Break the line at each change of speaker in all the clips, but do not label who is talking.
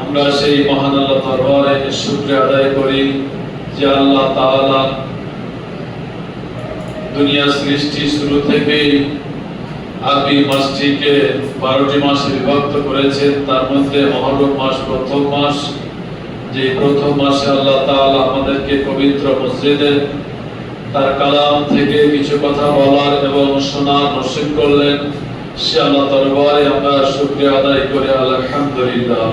আমরা সেই মহান আল্লাহ দরবারে শুকরিয়া আদায় করি যে আল্লাহ তাআলা দুনিয়া সৃষ্টি শুরু থেকে আরবি মাসটিকে 12টি মাসে বিভক্ত করেছেন। তার মধ্যে মুহররম মাস প্রথম মাস, যে প্রথম মাসে আল্লাহ তাআলা আমাদেরকে পবিত্র মসজিদে তার কালাম থেকে কিছু কথা বলার এবং শোনার নসিব করলেন। সে আল্লাহ দরবারে আমরা শুকরিয়া আদায় করি আলহামদুলিল্লাহ।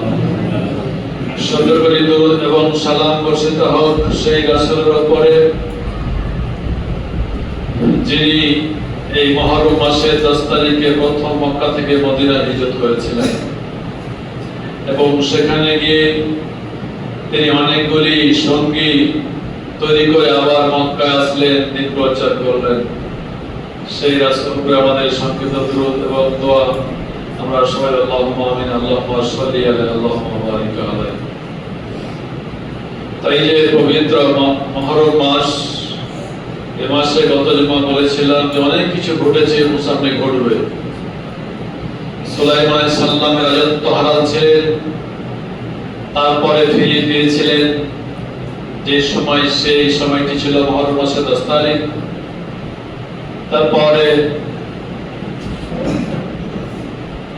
সর্বোপরি দরুদ এবং সালাম বর্ষিত হোক সেই রাসূলের উপরে যিনি এই মুহররম মাসের 10 তারিখে প্রথম মক্কা থেকে মদিনা হিজরত করেছিলেন এবং সেখানে গিয়ে তিনি অনেকগুলি সঙ্গী তৈরি করে আবার মক্কায় আসলেন, দিন প্রচার করলেন। সেই রাসূলকে আমাদের সংক্ষিপ্ত দরুদ এবং দোয়া আমরা সবাই আল্লাহুম্মা আমিন, আল্লাহুম্মা সাল্লি আলাইহি, আল্লাহুম্মা বারিক আলাইহি। তাই যে পবিত্র মুহররম মাস, এই মাসে গত জুমা বলেছিলাম যে অনেক কিছু ঘটেছে এবং সামনে ঘটবে। সুলাইমান আলাইহিস সালামের রাজত্ব হারাচ্ছিলেন, তারপরে ফিরে পেয়েছিলেন যে সময়, সেই সময়টি ছিল মুহররম মাসের 10 তারিখ। তারপরে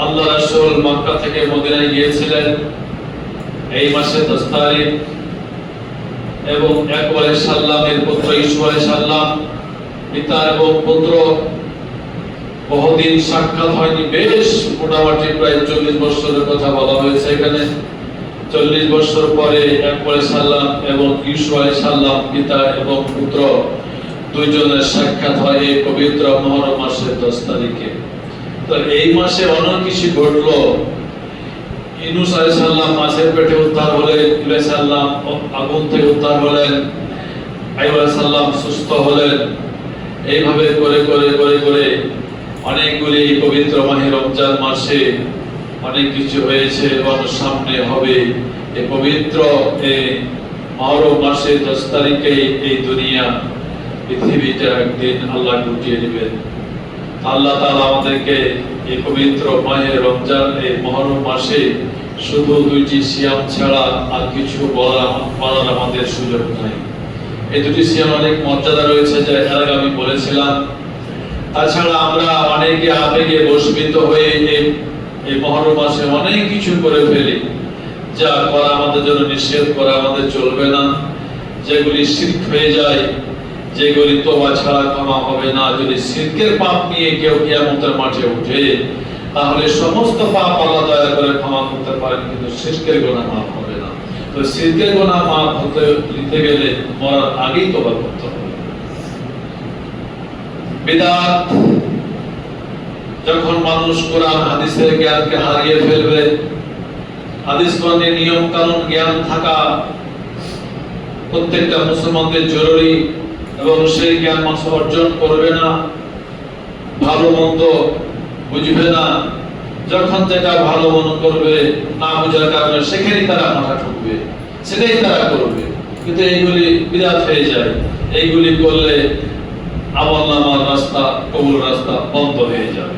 আল্লাহ রাসূল মক্কা থেকে মদিনায় গিয়েছিলেন এই মাসে 10 তারিখ এবং ইয়াকুব আলাইহিস সালামের পুত্র ইউসুফ আলাইহিস সালাম, পিতা এবং পুত্র বহুদিন সাক্ষাৎ হয়নি, বেশ মোটামুটি প্রায় 40 বছরের কথা বলা হয়েছে এখানে। 40 বছর পরে ইয়াকুব আলাইহিস সালাম এবং ইউসুফ আলাইহিস সালাম, পিতা এবং পুত্র দুইজনের সাক্ষাৎ হয় এই পবিত্র মুহররম মাসের 10 তারিখে। তো এই মাসে অনেক কিছু ঘটলো। ইউনূস আলাইহিস সালাম মাছের পেটে উদ্ধার হলেন, ইউনূস আলাইহিস সালাম আগুন থেকে উদ্ধার হলেন, আইয়ুব আলাইহিস সালাম সুস্থ হলেন। এইভাবে করে করে করে করে অনেকগুলি পবিত্র মাহে রমজান মাসে অনেক কিছু হয়েছে এবং সামনে হবে। এই পবিত্র এই মুহররম মাসের 10 তারিখে এই দুনিয়া পৃথিবীটা একদিন আল্লাহ গুটিয়ে দিবেন। আল্লাহ তাআলা আমাদেরকে এই পবিত্র মাহে রমজান, এই মুহররম মাসে শুধু 2টি সিয়াম ছাড়া আর কিছু বলার আমাদের সুযোগ নাই। এই 2টি সিয়াম অনেক মর্যাদা রয়েছে, যা এর আগে আমি বলেছিলাম। তাছাড়া আমরা অনেকে আবেগে বশীভূত হয়ে এই মুহররম মাসে অনেক কিছু করে ফেলি, যা করা আমাদের জন্য নিষেধ, করা আমাদের চলবে না। যেগুলি শিরক হয়ে যায়, যেগুলি তওবা ছাড়া ক্ষমা হবে না। যদি শিরকের পাপ নিয়ে কেউ কিয়ামতের মাঠে ওঠে, তাহলে সমস্ত পাপ আল্লাহ দয়া করে ক্ষমা করতে পারেন, কিন্তু শিরকের গুনাহ মাফ হবে না। তো শিরকের গুনাহ মাফ হতে গেলে মরার আগেই তওবা করতে হবে। বিদআত, যখন মানুষ কোরআন হাদিসের জ্ঞানকে হারিয়ে ফেলবে, হাদিস কোরআনের নিয়ম কানুন জ্ঞান থাকা প্রত্যেকটা মুসলমানদের জরুরি এবং সেই জ্ঞান মানুষ অর্জন করবে না, ভালো মন্দ বুঝবে না। যখন যেটা ভালো মনে করবে, না বোঝার কারণে সেখানেই তারা মাথা ঠুকবে, সেটাই তারা করবে। কিন্তু এইগুলি বিদআত হয়ে যায়। এইগুলি করলে আমলনামার রাস্তা, কবুল রাস্তা বন্ধ হয়ে যাবে।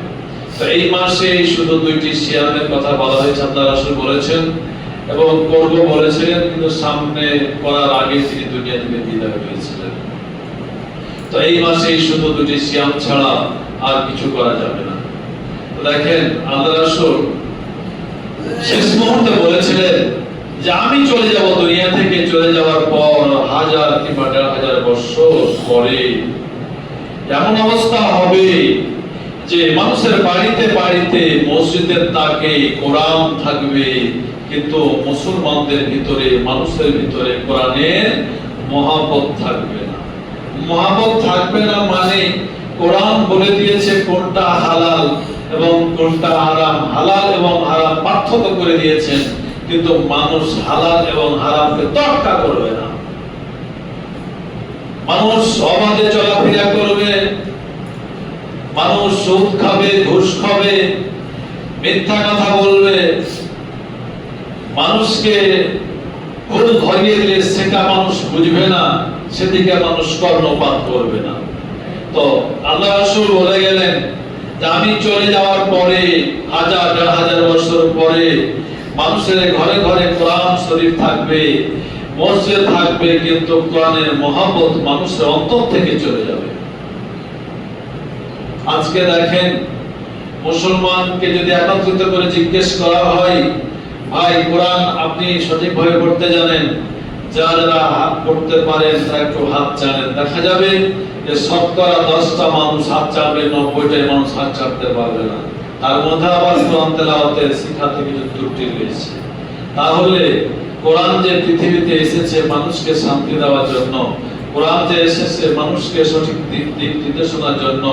তো এই মাসে শুধু 2টি সিয়ামের কথা বলা হয়েছে, আল্লাহ রাসূল বলেছেন এবং করব বলেছিলেন, কিন্তু সামনে করার আগে তিনি দুনিয়া থেকে বিদায় হয়েছিলেন। তো এই মাসে শুধু 2টি সিয়াম ছাড়া আর কিছু করা যাবে না। তো দেখেন, আল্লাহ রাসূল শেষ মুহূর্তে বলেছিলেন যে আমি চলে যাব, দুনিয়া থেকে চলে যাওয়ার পর 1000 কিংবা 1500 বছর পরে এমন অবস্থা হবে যে মানুষের বাড়িতে বাড়িতে মসজিদের তাকে কোরআন থাকবে, কিন্তু মুসলমানদের ভিতরে, মানুষের ভিতরে কোরআনের মহব্বত থাকবে না। মহব্বত থাকবে না মানে কোরআন বলে দিয়েছে কোনটা হালাল এবং কোনটা হারাম, হালাল এবং হারাম পার্থক্য করে দিয়েছেন, কিন্তু মানুষ হালাল এবং হারামকে তোয়াক্কা করবে না। মানুষ অবাধে চলাফেরা করবে, মানুষ সুদ খাবে, ঘুষ খাবে, মিথ্যা কথা বলবে, মানুষকে ভুল ধরিয়ে দিলে সেটা মানুষ বুঝবে না, সেদিকে মানুষ কর্ণপাত করবে না। তো আল্লাহ রাসূল বলে গেলেন যে আমি চলে যাওয়ার পরে হাজার দেড় হাজার বছর পরে মানুষের ঘরে ঘরে কোরআন শরীফ থাকবে, মসজিদ থাকবে, কিন্তু কোরআনের মহব্বত মানুষের অন্তর থেকে চলে যাবে। আজকে দেখেন, মুসলমানকে যদি একত্রিত করে জিজ্ঞেস করা হয়, ভাই কোরআন আপনি সঠিকভাবে পড়তে জানেন? যারা হাত পড়তে পারেন তারা একটু হাত চালেন, দেখা যাবে যে শতকরা 10টা মানুষ হাত চাপবে, 90টাই মানুষ হাত চাপতে পারবে না। তার মধ্যে আবার কোরআন তেলাওয়াতের শিক্ষাতে কিছু ত্রুটি রয়েছে। তাহলে কোরআন যে পৃথিবীতে এসেছে মানুষকে শান্তি দেওয়ার জন্য, কোরআন যে এসেছে মানুষকে সঠিক দিক নির্দেশনার জন্য,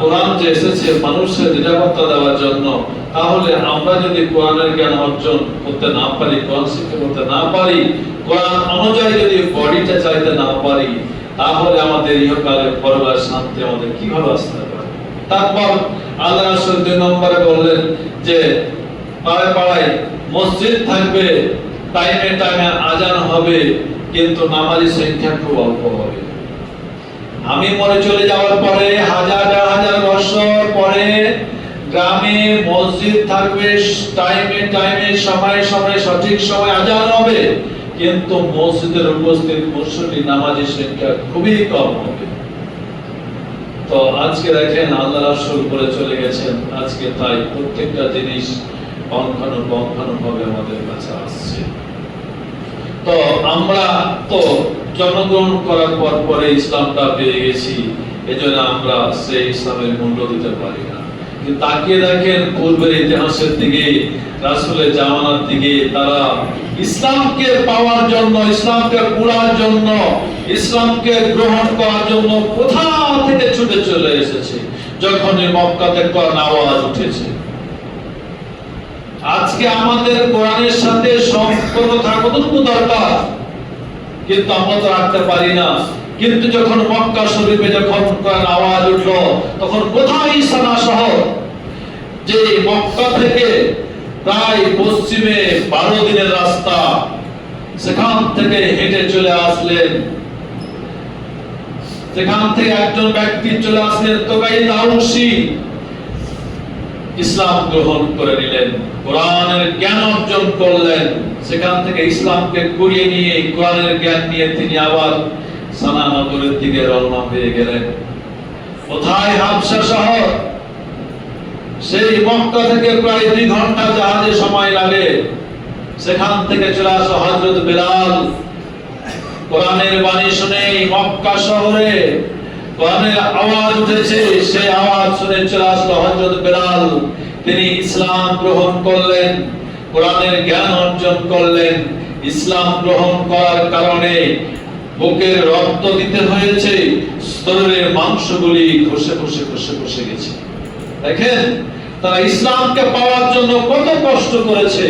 কোরআন যে এসেছে মানুষের নিরাপত্তা দেওয়ার জন্য, তাহলে আমরা যদি কোরআনের জ্ঞান অর্জন করতে না পারি, কোরআন শিক্ষা করতে না পারি, কোরআন অনুযায়ী যদি বডিটা চাইতে না পারি, তাহলে আমাদের ইহকালে পরকালে শান্তি আমাদের কিভাবে আসতে পারে? তারপর আল্লাহ রাসূল 2 নম্বরে বললেন যে পাড়ায় পাড়ায় মসজিদ থাকবে, টাইমে টাইমে আজান হবে, কিন্তু নামাজি সংখ্যা খুব অল্প হবে। আমি মরে চলে যাওয়ার পরে হাজার দেড় হাজার বছর পরে গ্রামে মসজিদ থাকবে, টাইমে টাইমে সময়ে সময়ে সঠিক সময় আজান হবে, কিন্তু মসজিদের উপস্থিত মুসল্লি নামাজি সংখ্যা খুবই কম হবে। তো আজকে দেখেন আল্লাহ রাসূল বলে চলে গেছেন, আজকে তাই প্রত্যেকটা জিনিস ভাবে আমাদের কাছে আসছে। তো আমরা তো জন্মগ্রহণ করার পর পরে ইসলামটা পেয়ে গেছি, এজন্য আমরা সেই ইসলামের মূল্য দিতে পারি না। কিন্তু তাকিয়ে দেখেন পূর্বের ইতিহাসের দিকে, রাসূলের জামানার দিকে, তারা ইসলামকে পাওয়ার জন্য, ইসলামকে পুরার জন্য, ইসলামকে গ্রহণ করার জন্য কোথা থেকে ছুটে চলে এসেছে যখনই মক্কাতে কোরআন আওয়াজ উঠেছে। আজকে আমাদের কোরআনের সাথে সম্পর্ক থাকা কতটুকু দরকার, কিন্তু আমরা তো রাখতে পারি না। কিন্তু যখন মক্কা শরীফে যখন কোরআন আওয়াজ উঠলো, তখন কোথায় সানা শহর, যে মক্কা থেকে প্রায় পশ্চিমে 12 দিনের রাস্তা, সেখান থেকে হেঁটে চলে আসলেন, সেখান থেকে একজন ব্যক্তি চলে আসলেন তোকাইদ আউসি, ইসলাম গ্রহণ করে নিলেন, কোরআনের জ্ঞান অর্জন করলেন, সেখান থেকে ইসলামকে কুড়িয়ে নিয়ে কোরআনের জ্ঞান নিয়ে তিনি আবার সানা নগরের দিকে রওনা হয়ে গেলেন। কোথায়? হাবশা শহর। সেই মক্কা থেকে প্রায় 2 ঘন্টা জাহাজে সময় লাগে। সেখান থেকে চলে আসে হযরত বেলাল, কোরআনের বাণী শুনে মক্কা শহরে কোরআনের আওয়াজ উঠেছে, সেই আওয়াজ শুনে চলে আসলো হযরত বেলাল। তিনি ইসলাম গ্রহণ করলেন, কোরআনের জ্ঞান অর্জন করলেন। ইসলাম গ্রহণ করার কারণে বুকের রক্ত দিতে হয়েছে, শরীরের মাংসগুলি খসে খসে খসে খসে গেছে। দেখেন তারা ইসলামকে পাওয়ার জন্য কত কষ্ট করেছে।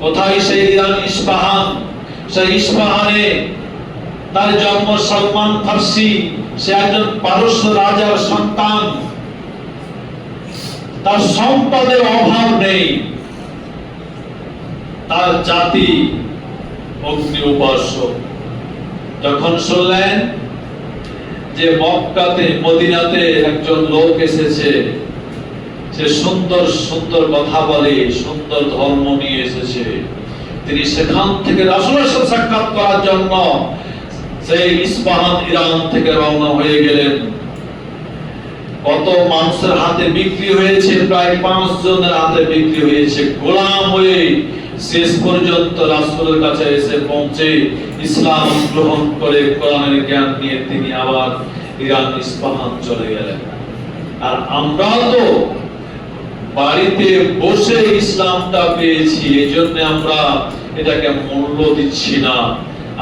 কোথায়? সেই ইরান ইস্পাহান। সেই ইস্পাহানে তার জন্ম সালমান ফার্সি, সে একজন পারস্য রাজার সন্তান, তার সম্পদের অভাব নেই, তার জাতি অগ্নি উপাস্য। যখন শুনলেন যে মক্কাতে মদিনাতে একজন লোক এসেছে, সে সুন্দর সুন্দর কথা বলে, সুন্দর ধর্ম নিয়ে এসেছে, তিনি সেখান থেকে রাসূলের সাথে সাক্ষাৎ করার জন্য সেই ইস্পাহান ইরান থেকে রওনা হয়ে গেলেন। কত মানুষের হাতে বিক্রি হয়েছে, প্রায় 5 জনের হাতে বিক্রি হয়েছে, গোলাম হয়ে শেষ পর্যন্ত রাসূলের কাছে এসে পৌঁছে ইসলাম গ্রহণ করে কোরআনের জ্ঞান নিয়ে তিনি আবার ইরান ইস্পাহান চলে গেলেন। আর আমরা তো বাড়িতে বসে ইসলামটা পেয়েছি, এজন্য আমরা এটাকে মূল্য দিচ্ছি না,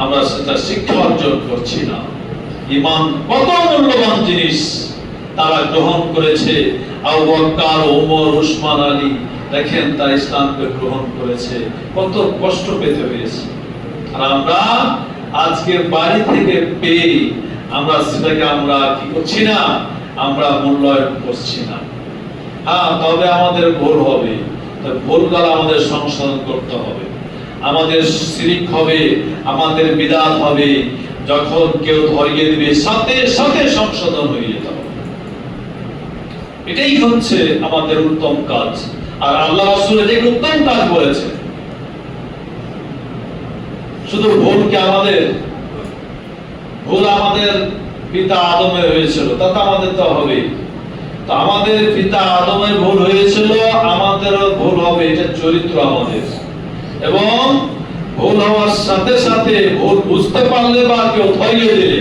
আমরা সেটা শিক্ষা অর্জন করছি না। ঈমান কত মূল্যবান জিনিস তারা গ্রহণ করেছে। আবু বকর, ওমর, উসমান, আলী, দেখেন তারা ইসলামকে গ্রহণ করেছে, কত কষ্ট পেতে হয়েছে। আর আমরা আজকে বাড়ি থেকে পেয়ে আমরা সেটাকে আমরা কি করছি না, আমরা মূল্যায়ন করছি না। হ্যাঁ, তবে আমাদের ভুল হবে, ভুলগুলো আমাদের সংশোধন করতে হবে। আমাদের শিরক হবে, আমাদের বিদআত হবে, যখন কেউ ধরিয়ে দিবে সাথে সাথে সংশোধন হয়ে যেতে হবে। এটাই হচ্ছে আমাদের উত্তম কাজ। আর আল্লাহ রাসূল এটাকে উত্তম কাজ বলেছে। শুধু ভুল আমাদের পিতা আদমের হয়েছিল, তা তো আমাদের তো হবে। তো আমাদের পিতা আদমের ভুল হয়েছিল, আমাদেরও ভুল হবে, এটা চরিত্র আমাদের। এবং ভুল হওয়ার সাথে সাথে, ভুল বুঝতে পারলে বা কেউ ধরিয়ে দিলে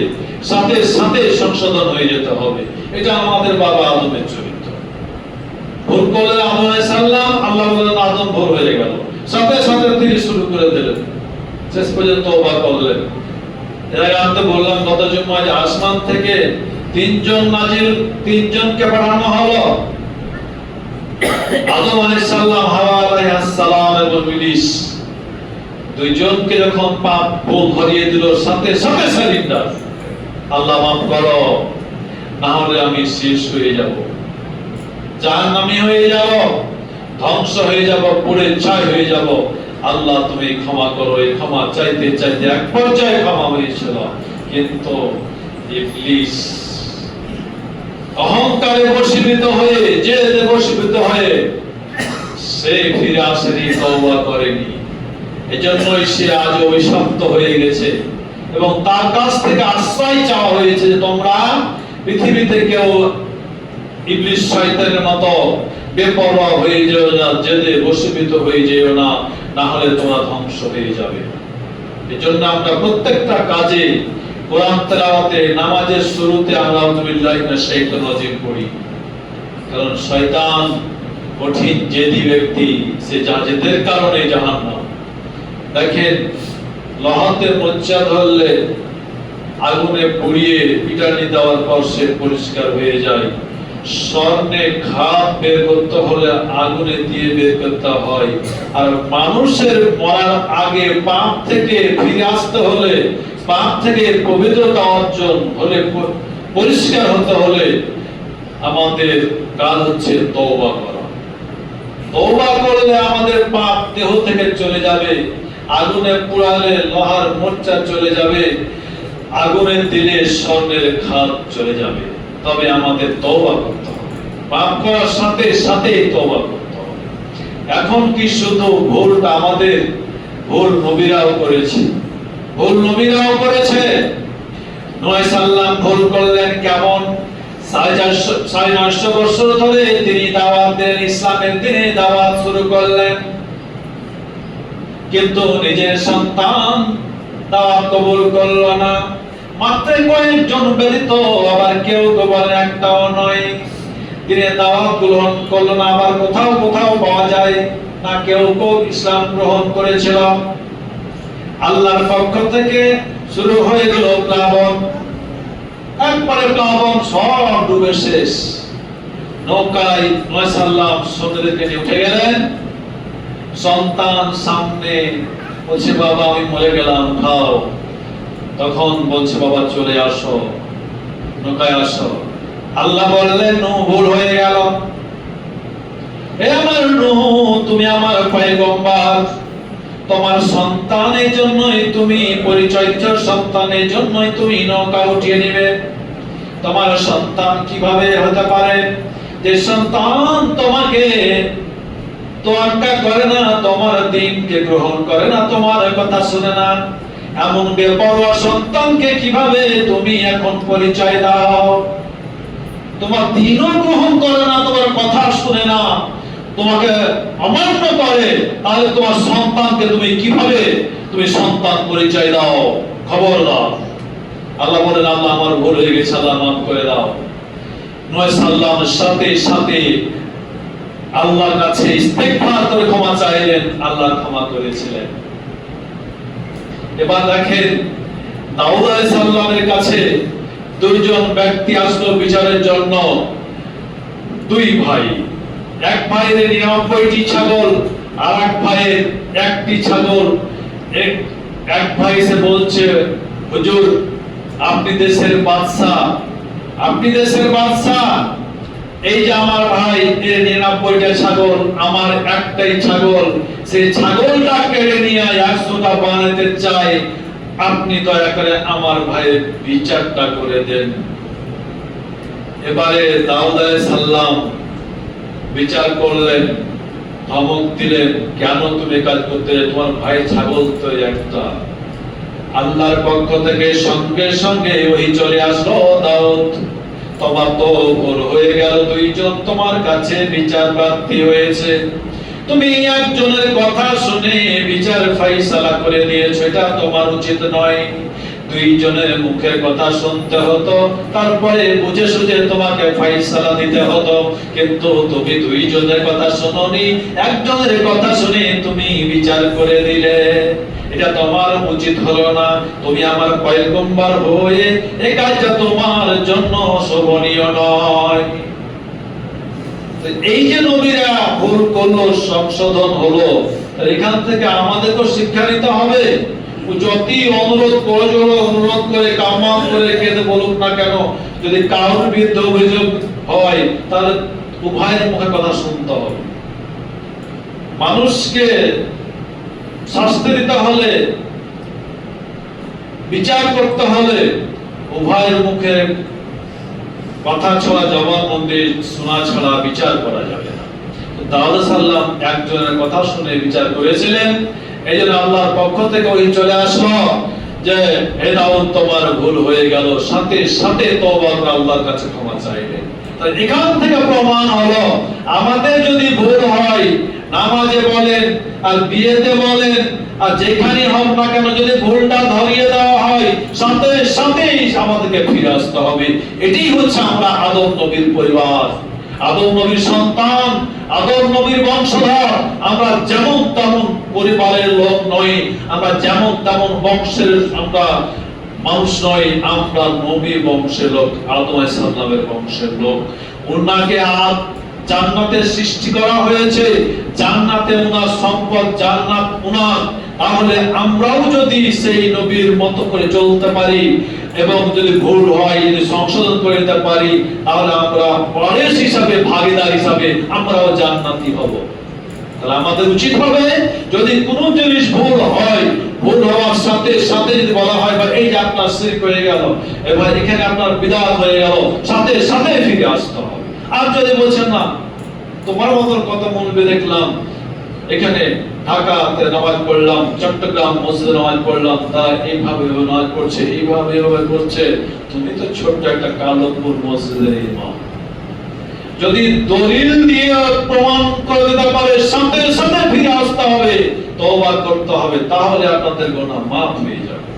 সাথে সাথে সংশোধন হয়ে যেতে হবে। এটা আমাদের বাবা আদমের চরিত্র। ভুল করলে আদম আলাইহিস সালাম, আল্লাহ বললেন আদম ভুল হয়ে গেল, সাথে সাথে তিনি শুরু করে দিলেন, শেষ পর্যন্ত তওবা করলেন। এর আগে আমি বললাম গত জুমায় যে আসমান থেকে তিনজনকে পাঠানো হলো, আদম আলাইহিস সালাম, হাওয়া আলাইহিস সালাম এবং ইবলিস। দুইজনকে যখন পাপ ভুল ধরিয়ে দিল, সাথে সাথে সারিন্ডার, আল্লাহ মাফ করো, না হলে আমি শেষ হয়ে যাব, জাহান্নামী হয়ে যাব, ধ্বংস হয়ে যাব, পুড়ে ছাই হয়ে যাব। আল্লাহ তুমি ক্ষমা করো। এই ক্ষমা চাইতে চাইতে এক পর্যায়ে ক্ষমা হয়েছিল, কিন্তু ইবলিস অহংকারে বশীভূত হয়ে, জেদে বশীভূত হয়ে সে ফিরে আসেনি, তওবা করেনি। এজন্যই সে আজ অভিশপ্ত হয়ে গেছে এবং তার কাছ থেকে আশ্রয় চাওয়া হয়েছে যে তোমরা পৃথিবীতে কেউ ইবলিস শয়তানের মতো বেপরোয়া হয়ে যেও না, জেদে বশীভূত হয়ে যেও না, না হলে তোমরা ধ্বংস হয়ে যাবে। এজন্য আমরা প্রত্যেকটা কাজে, কোরআন তেলাওয়াতে, নামাজের শুরুতে আমরা আউযু বিল্লাহি মিনাশ শাইতানির রাজিম পড়ি। কারণ শয়তান কঠিন জেদি ব্যক্তি, সে জেদের কারণে জাহান্নাম। দেখেন, লোহাতে মোচা ধরলে আগুনে পুড়িয়ে পিটানি দেওয়ার পর সে পরিষ্কার হয়ে যায়। স্বর্ণে খাদ বের করতে হলে আগুনে দিয়ে বের করতে হয়। আর মানুষের মরার আগে পাপ থেকে ফিরে আসতে হলে, পাপ থেকে পবিত্রতা অর্জন হলে, পরিষ্কার হতে হলে আমাদের কাজ হচ্ছে তওবা করা। তওবা করলে আমাদের পাপ দেহ থেকে চলে যাবে, আগুনে পুড়ালে লোহার মোচা চলে যাবে, আগুনে দিলে স্বর্ণের খাদ চলে যাবে। তবে আমাদের তওবা করতে হবে, পাপ করার সাথে সাথে তওবা করতে হবে। এখন কি শুধু ভুলটা আমাদের, ভুল নবীরাও করেছে, ভুল নবীরাও করেছে। নূহ সাল্লাম ভুল করলেন কেমন? 950 বছর ধরে তিনি দাওয়াত দেন, ইসলামের দিনে দাওয়াত শুরু করলেন, কিন্তু নিজের সন্তান দাওয়াত কবুল করল না। মাত্র কয়েকজন ব্যতীত, আবার কেউ তো বলেন একটাও নয়, তিনি দাওয়াত গ্রহণ করল না। আবার কোথাও কোথাও পাওয়া যায় না কেউ ইসলাম গ্রহণ করেছিল। আল্লাহর পক্ষ থেকে শুরু হয়ে গেল প্লাবন, একবারে প্লাবন, সব ডুবে শেষ। নৌকায় নূহ সাল্লাম সমুদ্রে উঠে গেলেন, সন্তান সামনে বলছে বাবা আমি মরে গেলাম, খাও। তখন বলছে বাবা চলে আসো, নৌকায় আসো। আল্লাহ বললেন নূহ ভুল হয়ে গেল, হে আমার নূহ তুমি আমার পয়গম্বর, তোমার সন্তানের জন্যই তুমি, পরিচর্য সন্তানের জন্যই তুমি নৌকা উঠিয়ে নেবে। তোমার সন্তান কিভাবে হতে পারে যে সন্তান তোমাকে তোয়াক্কা করে না, তোমার দ্বীনকে গ্রহণ করে না, তোমার কথা শুনে না, এমন বেপরোয়া সন্তানকে কিভাবে তুমি এখন পরিচয় দাও? তোমার দ্বীনও গ্রহণ করে না, তোমার কথা শুনে না, তোমাকে অমান্য করে, তাহলে তোমার সন্তানকে তুমি কিভাবে তুমি সন্তান পরিচয় দাও? খবর দাও। আল্লাহ বলেন আল্লাহ আমার ভুল হয়ে গেছে, আল্লাহ মাফ করে দাও। নূহ সাল্লামের সাথে সাথে আল্লাহর কাছে ইস্তেগফার করে ক্ষমা চাইলেন, আল্লাহ ক্ষমা করেছিলেন। এবার দেখেন দাউদ আলাইহিস সালামের কাছে দুইজন ব্যক্তি আসলো বিচারের জন্য, দুই ভাই। এক ভাইয়ের 99টি ছাগল, আর এক ভাইয়ের একটি ছাগল। এক ভাই এসে বলছে হুজুর আপনি দেশের বাদশা, আপনি দেশের বাদশা, এই যে আমার ভাই এর 99টা ছাগল, আমার একটাই ছাগল, সেই ছাগলটা কেড়ে নিয়ে 100টা বানাতে চাই, আপনি দয়া করে আমার ভাইয়ের বিচারটা করে দেন। এবারে দাউদ আলাইহিস সালাম বিচার করলেন, ধমক দিলেন, কেন তুমি কাজ করতে, তোমার ভাই ছাগল তো একটা। আল্লাহর পক্ষ থেকে সঙ্গে সঙ্গে ওহী চলে আসলো, দাউদ তোমার তো ভুল হয়ে গেল, দুইজন তোমার কাছে বিচার প্রার্থী হয়েছে, তুমি একজনের কথা শুনে বিচার ফাইসালা করে দিয়েছো, এটা তোমার উচিত নয়। দুইজনের মুখের কথা শুনতে হতো, তারপরে বুঝে সুঝে তোমাকে ফাইসালা দিতে হতো, কিন্তু তুমি দুইজনের কথা শুনোনি, একজনের কথা শুনে তুমি বিচার করে দিলে, এটা তোমার উচিত হলো না। তুমি আমার পয়গম্বর হয়ে এই কাজটা তোমার জন্য শোভনীয় নয়। এই যে নবীরা ভুল করলো, সংশোধন হলো, এখান থেকে আমাদেরকে শিক্ষা নিতে হবে। যতই অনুরোধ করে কামনা করে কেঁদে বলুক না কেন, যদি কারোর বিরুদ্ধে অভিযোগ হয় তাহলে উভয়ের মুখে কথা শুনতে হবে। মানুষকে শাস্তি দিতে হলে, বিচার করতে হলে উভয়ের মুখে কথা ছড়া, জবানবন্দি শোনা ছাড়া বিচার করা যাবে না। দাউদ সাল্লাম একজনের কথা শুনে বিচার করেছিলেন, এই জন্য আল্লাহর পক্ষ থেকে ওহী চলে আসলো যে হে দাউদ তোমার ভুল হয়ে গেল, সাথে সাথে তওবা করে আল্লাহর কাছে ক্ষমা চাইলেন। তাই এখান থেকে প্রমাণ হলো আমাদের যদি ভুল হয়, নামাজে বলেন আর বিয়েতে বলেন আর যেখানে হোক না কেন, যদি ভুলটা ধরিয়ে দেওয়া হয় সাথে সাথেই আমাদেরকে ফিরে আসতে হবে। এটাই হচ্ছে আমরা আদম নবীর পরিবার, আদম নবীর সন্তান, আদম নবীর বংশধর। আমরা যেমন তেমন পরিবারের লোক নই, আমরা যেমন তেমন বংশের আমরা মানুষ নই, আমরা নবী বংশের লোক, আদম আলাইহিস সালামের বংশের লোক। ওনাকে জান্নাতে সৃষ্টি করা হয়েছে, জান্নাতে ওনার সম্পদ, জান্নাত ওনার। তাহলে আমরাও যদি সেই নবীর মতো করে চলতে পারি এবং যদি ভুল হয় যদি সংশোধন করে দিতে পারি, তাহলে আমরা ওয়ারিস হিসাবে, ভাগীদার হিসাবে আমরাও জান্নাতি হব। তাহলে আমাদের উচিত হবে যদি কোনো জিনিস ভুল হয়, ভুল হওয়ার সাথে সাথে যদি বলা হয় বা এই যে আপনার শিরক হয়ে গেল, এবার এখানে আপনার বিদআত হয়ে গেল, সাথে সাথে ফিরে আসতে হবে। আর যদি বলছেন না তোমার মতন কত মৌলবি দেখলাম, এখানে ঢাকাতে নামাজ পড়লাম, চট্টগ্রাম মসজিদে নামাজ পড়লাম, তারা এইভাবে নামাজ পড়ছে, এইভাবে করছে, তুমি তো ছোট্ট একটা কালপুর মসজিদের ইমাম। যদি দলিল দিয়ে প্রমাণ করে দিতে পারে সাথে সাথে ফিরে আসতে হবে, তওবা করতে হবে, তাহলে আপনাদের গুনাহ মাফ হয়ে যাবে।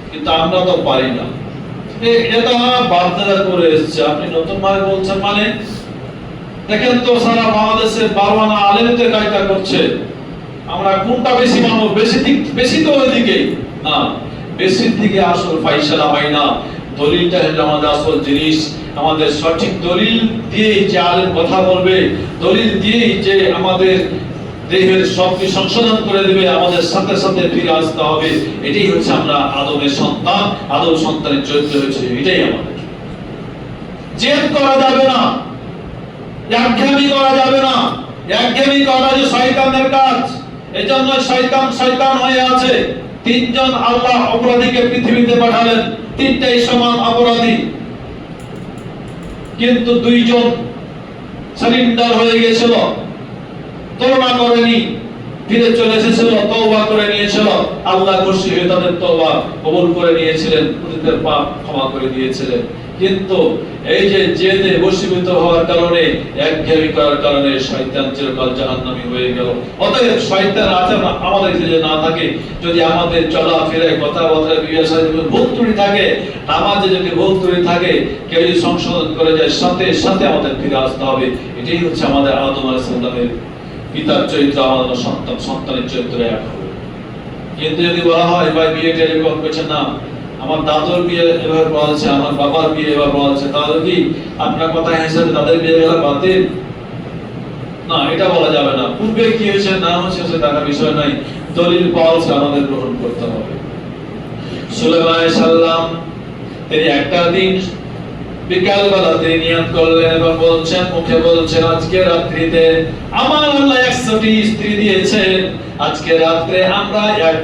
কিন্তু আমরা তো পারি না, এটা বাধ্যতা করে এসেছে। আপনি নতুন ভাবে বলছেন মানে দেখেন তো সারা বাংলাদেশে 12 আনা আলেমদের কায়দা করছে, আমরা কোনটা বেশি মানব? বেশি তো ওইদিকে না, বেশির দিকে আসল ফাইসালা হয় না। দলিলটা হলো আমাদের আসল জিনিস। আমাদের সঠিক দলিল দিয়ে যে আলেম কথা বলবে, দলিল দিয়ে যে আমাদের দেহের সবকে সংশোধন করে দেবে, আমাদের সাথে সাথে ফিরে আসতে হবে। এটাই হচ্ছে আমরা আদমের সন্তান, আদম সন্তানের চরিত্র হচ্ছে এটাই আমাদের। জেদ করা যাবে না, একঘেয়েমি করা যাবে না। একঘেয়েমি করা যে শয়তানের কাজ। এজন্য শয়তান হয়ে আছে। 3 জন আল্লাহ অপরাধীকে পৃথিবীতে পাঠালেন, 3টাই সমান অপরাধী, কিন্তু 2 জন সারেন্ডার হয়ে গিয়েছিল, তওবা করেনি, ফিরে চলে এসেছিল, তওবা করে নিয়েছিল। আল্লাহ খুশি হয়ে তাদের তওবা কবুল করে নিয়েছিলেন, তাদের পাপ ক্ষমা করে দিয়েছিলেন। কিন্তু এই যে জেদে বশীভূত হওয়ার কারণে, একঘেয়েমি করার কারণে শয়তান চিরকাল জাহান্নামী হয়ে গেল। অতএব শয়তান আচরণ আমাদের যদি না থাকে, যদি আমাদের চলাফেরায়, কথাবার্তা, বিবেচনায় যদি ভুল ত্রুটি থাকে, নামাজে যদি ভুল ত্রুটি থাকে, কেউ যদি সংশোধন করে যায়, সাথে সাথে আমাদের ফিরে আসতে হবে। এটাই হচ্ছে আমাদের আদম আলাইহিস সালামের পিতার চরিত্র, আমাদের সন্তানের চরিত্র এক হবে। কিন্তু যদি বলা হয় ভাই বিয়েটা এরকম করছে না, আমার দাদুর বিয়ে এবার বলছে, আমার বাবার বিয়ে এবার বলছে, তাহলে কি আপনার কথা হিসেবে তাদের বিয়ে গেলা বাতিল? না, এটা বলা যাবে না। পূর্বে কি হয়েছে না হয়েছে সে টাকা বিষয় নাই, দলিল পাওয়া আমাদের গ্রহণ করতে হবে। সুলাইমান আলাইহিস সালাম তিনি একটা দিন বিকালবেলা তিনি নিয়ত করলেন এবং বলছেন, মুখে বলছেন, আজকে রাত্রিতে আমার আল্লাহ 100টি স্ত্রী দিয়েছেন, আজকে রাতে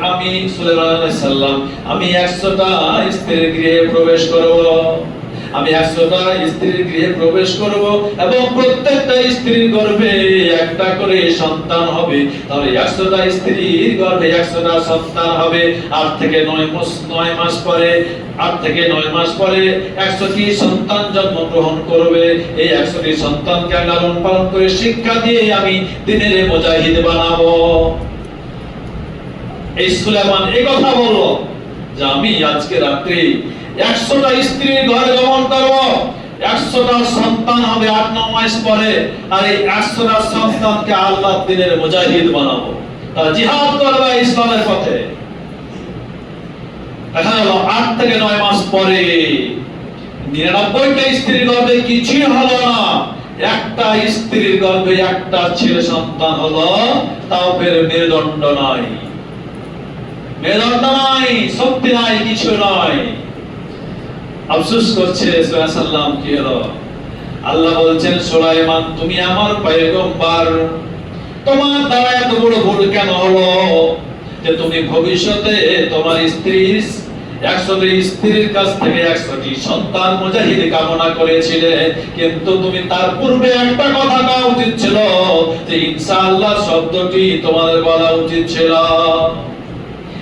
আমি সুলাইমান আলাইহিস সালাম আমি 100টা স্ত্রীর গৃহে প্রবেশ করব। আমি 100টা স্ত্রীর গৃহে প্রবেশ করব এবং প্রত্যেকটা স্ত্রীর গর্ভে একটা করে সন্তান হবে। তাহলে 100টা স্ত্রীর গর্ভে 100টা সন্তান হবে। 8 থেকে 9 মাস পরে 100টি সন্তান জন্মগ্রহণ করবে। এই 100টি সন্তানকে লালন পালন করে শিক্ষা দিয়ে আমি দিনের মুজাহিদ বানাবো। এই সুলাইমান এই কথা বলল যে আমি আজকে রাতে 100টা স্ত্রীর ঘরে গমন করব, 100টা সন্তান হবে 8-9 মাস পরে, আর এই 100টা সন্তানকে আল্লাহর দ্বীনের মুজাহিদ বানাবো, তারা জিহাদ করবে ইসলামের পথে। দেখা গেল 8 থেকে 9 মাস পরে 99টা স্ত্রীর গর্ভে কিছুই হলো না, একটা স্ত্রীর গর্ভে একটা ছেলে সন্তান হলো, তাও ফের মেরুদণ্ড নাই, শক্তি নাই, কিছু নাই। আফসোস করছে সাল্লাম, কি হলো? আল্লাহ বলছেন, সুলাইমান তুমি আমার পয়গম্বর, তোমার দ্বারা এত বড় ভুল কেন হলো যে তুমি ভবিষ্যতে তোমার স্ত্রীর 100টি স্ত্রীর কাছ থেকে 100টি সন্তান মুজাহিদ কামনা করেছিলে, কিন্তু তুমি তার পূর্বে একটা কথা বলা উচিত ছিল যে ইনশাআল্লাহ শব্দটি তোমাদের বলা উচিত ছিল।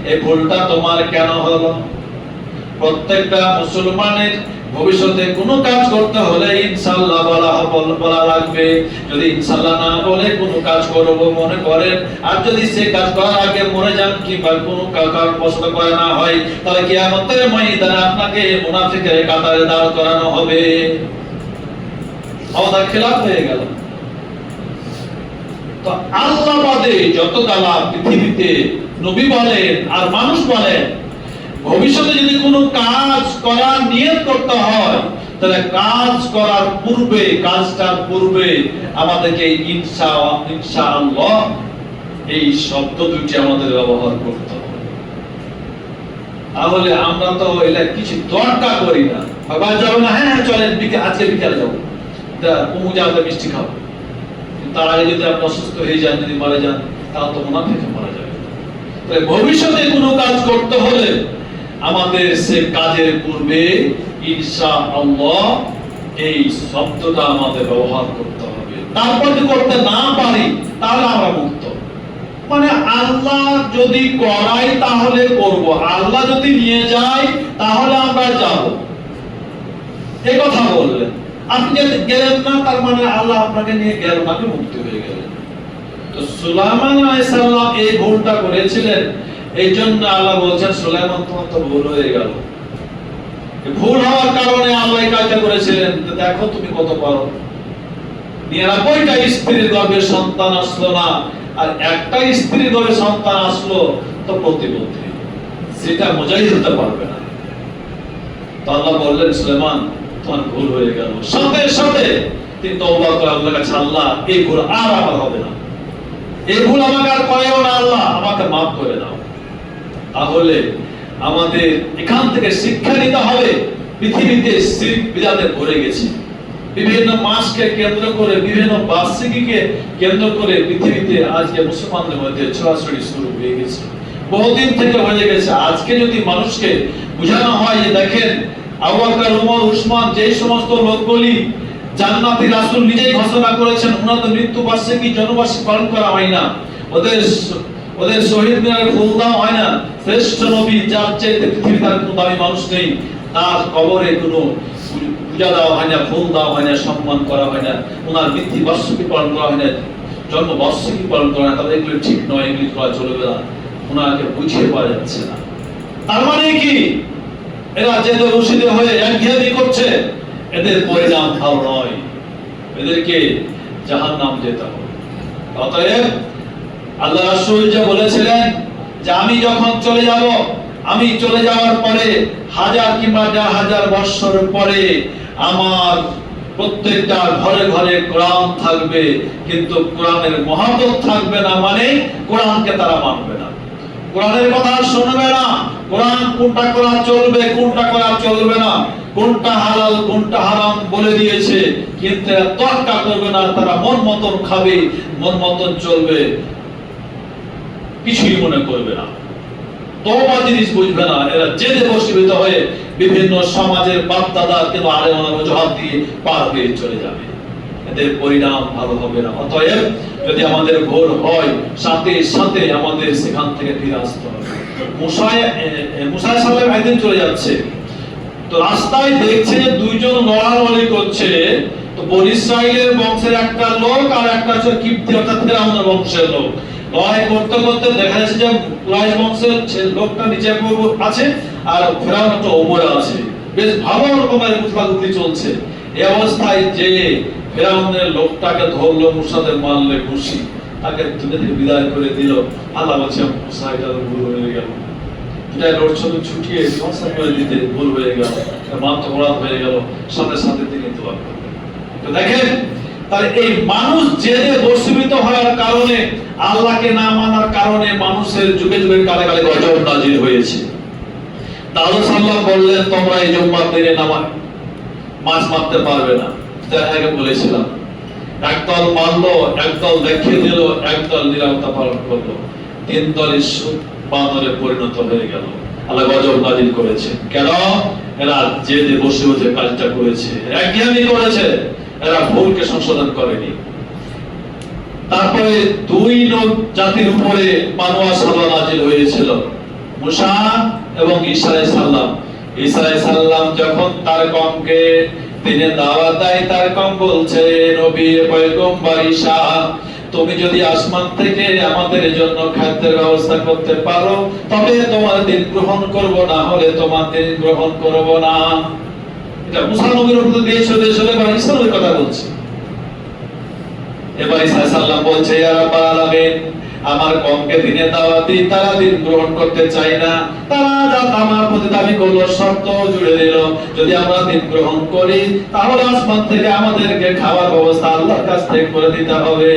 এই ভুলটা তোমার কেন হলো? প্রত্যেকটা মুসলমানের ভবিষ্যতে কোনো কাজ করতে হলে ইনশাআল্লাহ বলা লাগবে। যদি ইনশাআল্লাহ না বলে কোনো কাজ করব মনে করেন, আর যদি সে কাজ করার আগে মরে যান কিংবা কোনো কারণ পছন্দ করে না হয়, তাহলে কিয়ামতের ময়দানে আপনাকে মুনাফিকের কাতারে দাঁড় করানো হবে। আমাদের খেলাফ হয়ে গেল। তো আল্লাহ বাদে যত গালা পৃথিবীতে নবী বলেন আর মানুষ বলেন, ভবিষ্যতে যদি কোনো কাজ করার নিয়ত করতে হয়, তাহলে কাজটার পূর্বে আমাদেরকে ইনশাআল্লাহ এই শব্দ দুটি আমাদের ব্যবহার করতে হবে। তাহলে আমরা তো এটা কিছু দরকার করি না, ভাবা যাবে না, হ্যাঁ চলেন আজকে বিকেলে যাবো, মিষ্টি খাবো, তার আগে যদি আপনি অসুস্থ হয়ে যান, যদি মারা যান, তাহলে তো মুনাফিক মারা যাবে। তাহলে ভবিষ্যতে কোনো কাজ করতে হলে আমাদের সে কাজের পূর্বে ইনশাআল্লাহ এই শব্দটা আমাদের ব্যবহার করতে হবে। তারপর যদি করতে না পারি তাহলে আমরা মুক্ত। মানে আল্লাহ যদি করায় তাহলে করব, আল্লাহ যদি নিয়ে যায় তাহলে আমরা যাব, এই কথা বললেন। আপনি যদি গেলেন না, তার মানে আল্লাহ আপনাকে নিয়ে গেলেন, আপনি মুক্ত হয়ে গেলেন। তো সুলাইমান আলাইহিস সালাম এই ভুলটা করেছিলেন, এই জন্য আল্লাহ বলছেন, সুলাইমান তোমার তো ভুল হয়ে গেল। ভুল হওয়ার কারণে আল্লাহ এই কাজটা করেছিলেন। দেখো তুমি কত পারো, 99টা স্ত্রীর গর্ভে সন্তান আসলো না, আর একটা স্ত্রীর গর্ভে সন্তান আসলো, তো প্রতিবন্ধী, সেটা মুজাহিদ হতে পারবে না। তো আল্লাহ বললেন, সুলাইমান তোমার ভুল হয়ে গেল। সাথে সাথে তিনি তওবা করে আল্লাহর কাছে, আল্লাহ এই ভুল আর আমার হবে না, এই ভুল আমাকে আর করেও না, আল্লাহ আমাকে মাফ করে দাও। তাহলে আমাদের এখান থেকে শিক্ষা নিতে হবে, পৃথিবীতে শিরক বিদআতে ভরে গেছে। বিভিন্ন মাসকে কেন্দ্র করে, বিভিন্ন বার্ষিকীকে কেন্দ্র করে পৃথিবীতে আজকে মুসলমানদের মধ্যে ছড়াছড়ি শুরু হয়ে গেছে, বহুদিন থেকে হয়ে গেছে। আজকে যদি মানুষকে বোঝানো হয় যে দেখেন আবু বকর, ওমর, উসমান, যে সমস্ত লোকগুলি জান্নাতি, রাসূল নিজেই ঘোষণা করেছেন, ওনাদের মৃত্যু বার্ষিকী, জন্মবার্ষিকী পালন করা হয় না, ওদের শহীদ মিনারে ফুল দেওয়া হয় না, শ্রেষ্ঠ নবী যার চেয়ে পৃথিবীতে আর কোনো দামি মানুষ নেই, তার কবরে কোনো পূজা দেওয়া হয় না, ফুল দেওয়া হয় না, সম্মান করা হয় না, ওনার মৃত্যু বার্ষিকী পালন করা হয় না, জন্মবার্ষিকী পালন করা হয় না, তাহলে এগুলো ঠিক নয়, এগুলি করা চলবে না। ওনাকে বুঝিয়ে পাওয়া যাচ্ছে না। তার মানে কি, এরা যে রশিদে হয়ে একঘেয়েমি করছে, এদের পরিণাম ভালো নয়, এদেরকে জাহান্নাম যেতে হবে। অতএব আল্লাহ রাসূল যে বলেছিলেন যে আমি যখন চলে যাব, আমি চলে যাওয়ার পরে 1000 কিংবা 1000 বছর পরে আমার প্রত্যেকটা ঘরে ঘরে কোরআন থাকবে, কিন্তু কোরআনের মহব্বত থাকবে না, মানে কোরআনকে তারা মানবে না, কোরআনের কথা শুনবে না, কোরআন কোনটা করা চলবে কোনটা করা চলবে না, কোনটা হালাল কোনটা হারাম বলে দিয়েছে, কিন্তু তর্ক করবে না, তারা মন মতন খাবে, মন মতন চলবে, কিছুই মনে করবে না, তওবা জিনিস বুঝবে না। এরা জেদে বশীভূত হয়ে বিভিন্ন সমাজের বাপদাদা কিন্তু আলেমানা অজুহাত দিয়ে পার হয়ে চলে যাবে, এদের পরিণাম ভালো হবে না। অতএব যদি আমাদের ভুল হয়, সাথে সাথে আমাদের সেখান থেকে ফিরে আসতে হবে। মুসা সাহেব একদিন চলে যাচ্ছে, তো রাস্তায় দেখছে দুইজন লড়ালড়ি করছে। তো বনী ইসরাইলের বংশের একটা লোক আর একটা হচ্ছে কিপ্তি অর্থাৎ ফেরাউনের বংশের লোক। লড়াই করতে করতে দেখা যাচ্ছে যে কুরাইশ বংশের লোকটা নিচে আছে আর ফেরাউন একটা উপরে আছে। বেশ ভালো রকমের গুতলাগুতলি চলছে। এই অবস্থায় যে ফেরাউনের লোকটাকে ধরলো, মুসাদের মারলে খুশি, তাকে তুলে থেকে বিদায় করে দিল। আল্লাহ বলছে মুসা এটা ভুল হয়ে গেল, ছুটিয়ে সংস্থা করে দিতে ভুল হয়ে গেল, মাত্র অপরাধ হয়ে গেল, সাথে সাথে তিনি তোবা করলেন। তো দেখেন, তাহলে এই মানুষ জেদে বশীভূত হওয়ার কারণে, আল্লাহকে না মানার কারণে মানুষের যুগে যুগে কালে কালে গজব নাজিল হয়েছে। তাহলে সাল্লাল্লাহু বললেন তোমরা এই জুম্মার দিনে মাছ মারতে পারবে না। তাই বলেছিলাম, একদল মারলো, একদল দেখিয়ে দিল, একদল নিরাপত্তা পালন করলো, তিন দলই বানরে পরিণত হয়ে গেল। আল্লাহ গজব নাজিল করেছে। কেন? এরা জেদে বসে বসে কাজটা করেছে, একঘেয়েমি করেছে, এরা ভুলকে সংশোধন করেনি। তারপরে দুই জাতির উপরে মানওয়া সাল্লাহ নাজিল হয়েছিল, মুসা এবং ঈসা আলাইহিস সালাম। ঈসা আলাইহিস সালাম যখন তার কওমকে তিনি দাওয়াত দেয়, তার কওম বলছে, নবী পয়গম্বর ঈসা, তুমি যদি আসমান থেকে আমাদের জন্য খাদ্যের ব্যবস্থা করতে পারো তবে তোমার দিন গ্রহণ করব, না হলে তোমার দিন গ্রহণ করব না। এটা মুসা নবীর উপর দিয়েছে, ঈসা নবীর কথা বলছে। এবার ঈসা সাল্লাম বলছে, ইয়া রাব্বাল আলামিন, আমার কওমকে দিনের দাওয়াত দিই, তারা দিন গ্রহণ করতে চায় না। তারা যা আমার প্রতি দাবি করলো, শর্ত জুড়ে দিল, যদি আমরা দিন গ্রহণ করি তাহলে আসমান থেকে আমাদেরকে খাওয়ার ব্যবস্থা আল্লাহর কাছ থেকে করে দিতে হবে।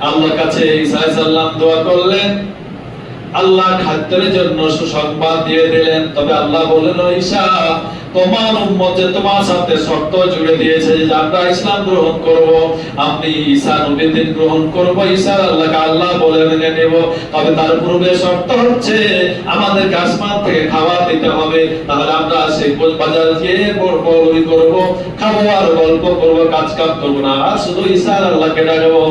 আল্লাহর কাছে ঈসা সাল্লাম দোয়া করলেন, আল্লাহ খাদ্যের জন্য সুসংবাদ দিয়ে দিলেন। তবে আল্লাহ বললেন, ঈসা, তোমার উম্মত যে তোমার সাথে শর্ত জুড়ে দিয়েছে যে আমরা ইসলাম গ্রহণ করব, আপনি ঈসা নবীর দিন গ্রহণ করব, ঈসা আল্লাহকে আল্লাহ বলে মেনে নেব, তবে তার পূর্বে শর্ত হচ্ছে আমাদেরকে আসমান থেকে খাবার দিতে হবে। তাহলে আমরা সেই বাজার গিয়ে বড় করব, খাবো আর গল্প করব, কাজ কাম করব না, আর শুধু ঈসা আল্লাহকে ডাকবো।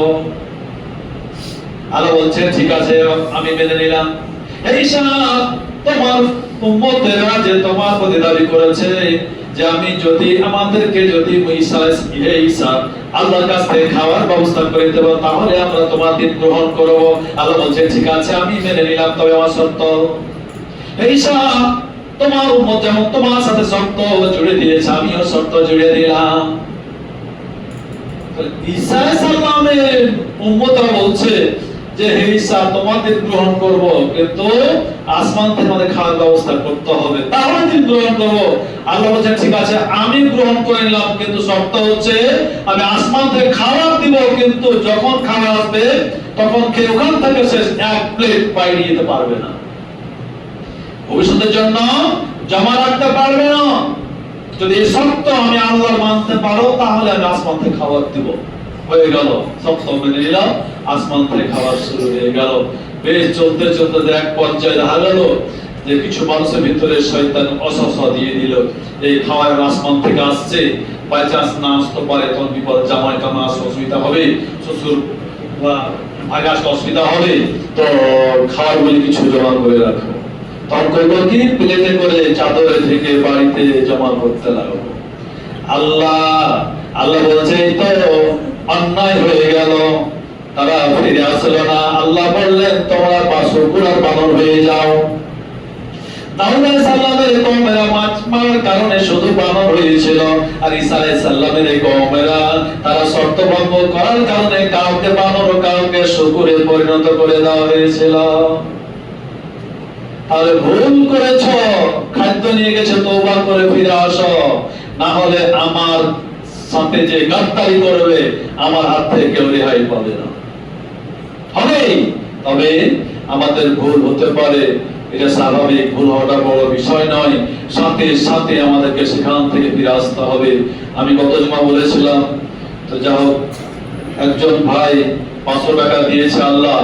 আল্লাহ বলছেন, ঠিক আছে, আমি মেনে নিলাম। ঈসা, তোমার উম্মতেরা যে তোমার প্রতি দাবি করেছে যে আমি যদি আমাদেরকে যদি ঈসা আল্লাহর কাছ থেকে খাওয়ার ব্যবস্থা করে দেব তাহলে আমরা তোমার দিন গ্রহণ করব। আল্লাহ বলছেন, ঠিক আছে, আমি মেনে নিলাম, তবে আমার শর্ত, ঈসা, তোমার উম্মত যেমন তোমার সাথে শর্ত জুড়ে দিয়েছে, আমিও শর্ত জুড়ে দিলাম। ঈসা সাল্লামের উম্মতরা বলছে যে হে ঈসা, তোমাদের গ্রহণ করব, কিন্তু আসমান থেকে আমাদের খাওয়ার ব্যবস্থা করতে হবে, তাহলে দিন গ্রহণ করব। আল্লাহ বলেন, ঠিক আছে, আমি গ্রহণ করে নিলাম, কিন্তু শর্ত হচ্ছে আমি আসমান থেকে খাবার দিব, কিন্তু যখন খাবার আসবে তখন কেউ ওখান থেকে শেষ এক প্লেট বাইরে যেতে পারবে না, ভবিষ্যতের জন্য জমা রাখতে পারবে না। যদি এই শর্ত আমি আল্লাহর মানতে পারো তাহলে আমি আসমান থেকে খাবার দিব। হয়ে গেল, শর্ত মেনে নিলাম, আসমান থেকে খাবার শুরু হয়ে গেল। বেশ চলতে চলতে এক পর্যায়ে দেখা গেল যে কিছু মানুষের ভিতরে শয়তান অসহসা দিয়ে দিল, এই খাবার আসমান থেকে আসছে, বাই চান্স না আসতে পারে তখন বিপদ, জামাই কামা আসতে অসুবিধা হবে, শ্বশুর ভাগে আসতে অসুবিধা হবে, তো খাবার বলে কিছু জমা করে রাখো। তখন করবো কি, প্লেটে করে চাদরে থেকে বাড়িতে জমা করতে লাগলো। আল্লাহ বলছে, তো অন্যায় হয়ে গেল, তারা ফিরে আসলো না। আল্লাহ বললেন, তোমরা পাশুকুরার বানর হয়ে যাও। দাউদ আলাইহিস সালামের কওমেরা মাছ মারার কারণে শুধু বানর হয়েছিল, আর ঈসা আলাইহিস সালামের কওমেরা তারা শর্ত ভঙ্গ করার কারণে কাউকে বানর, কাউকে শুকুরে পরিণত করে দেওয়া হয়েছিল। আর ভুল করেছো, খাদ্য নিয়ে গেছে, তওবা করে ফিরে আসো, না হলে আমার সাথে যে গাদ্দারি করবে আমার হাত থেকে কেউ রেহাই পাবে না। হবে, তবে আমাদের ভুল হতে পারে, এটা স্বাভাবিক, ভুল হওয়াটা বড় বিষয় নয়, সাথে সাথে আমাদেরকে সেখান থেকে ফিরে আসতে হবে। আমি গত জুমা বলেছিলাম, তো যাই হোক, একজন ভাই 500 টাকা দিয়েছে আল্লাহ,